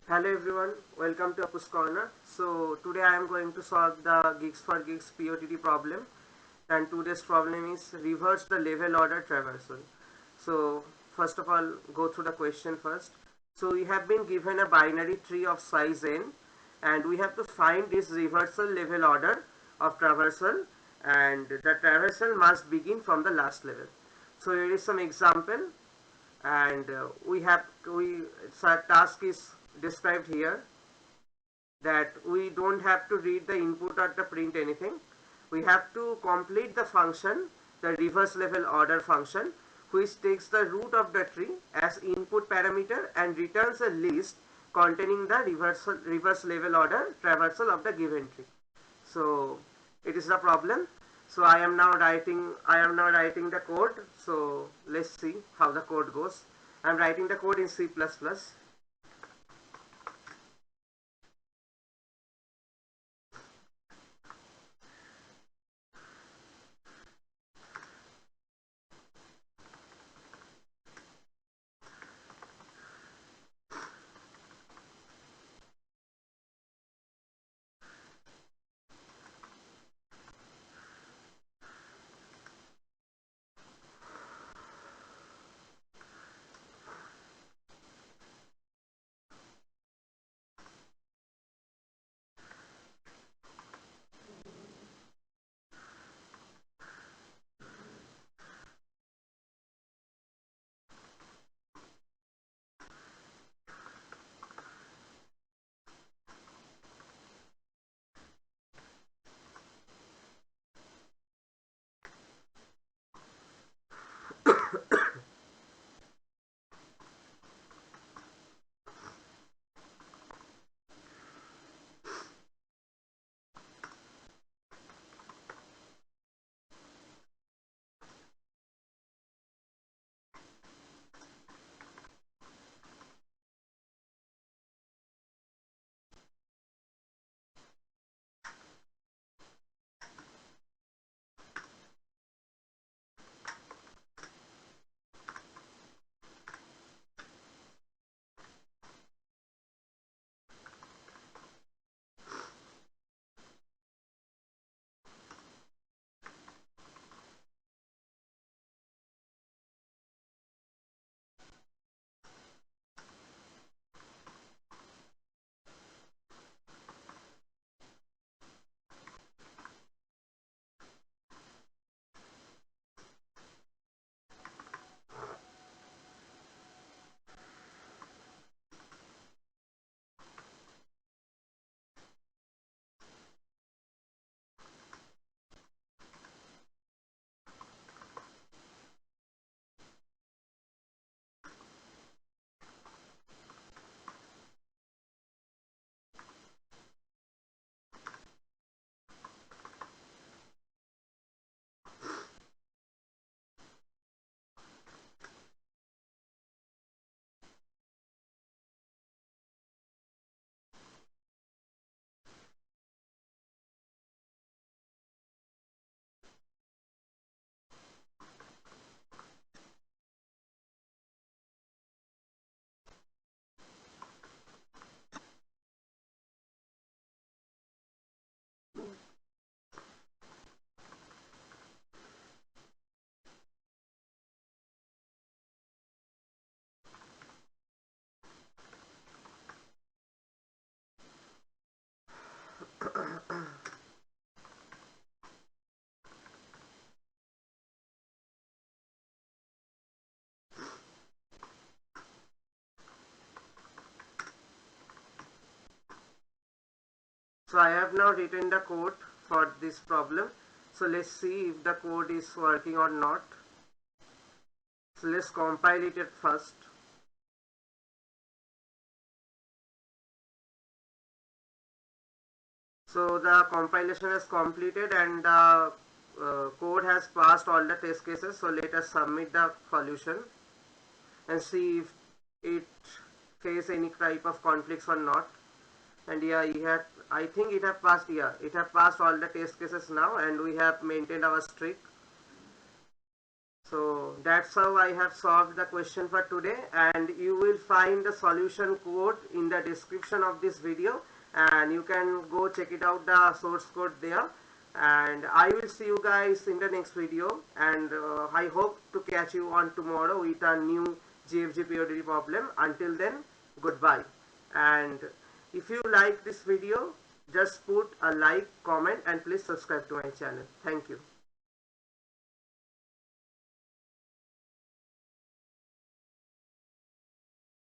Hello everyone, welcome to Apu's Corner. So today I am going to solve the Geeks for Geeks POTD problem, and today's problem is reverse the level order traversal. So first of all, go through the question first. So we have been given a binary tree of size n, and we have to find this reversal level order of traversal, and the traversal must begin from the last level. So here is some example, and so our task is described here, that we don't have to read the input or the print anything. We have to complete the function, the reverse level order function, which takes the root of the tree as input parameter and returns a list containing the reverse level order traversal of the given tree. So it is the problem. So I am now writing the code. So let's see how the code goes. I am writing the code in C++. So I have now written the code for this problem. So let's see if the code is working or not. So let's compile it at first. So the compilation is completed, and the code has passed all the test cases. So let us submit the solution and see if it face any type of conflicts or not. And yeah, I think it have passed. Yeah, it have passed all the test cases now, and we have maintained our streak. So that's how I have solved the question for today, and you will find the solution code in the description of this video, and you can go check it out, the source code there. And I will see you guys in the next video, and I hope to catch you on tomorrow with a new GFG POTD problem. Until then, goodbye. And if you like this video, just put a like, comment, and please subscribe to my channel. Thank you.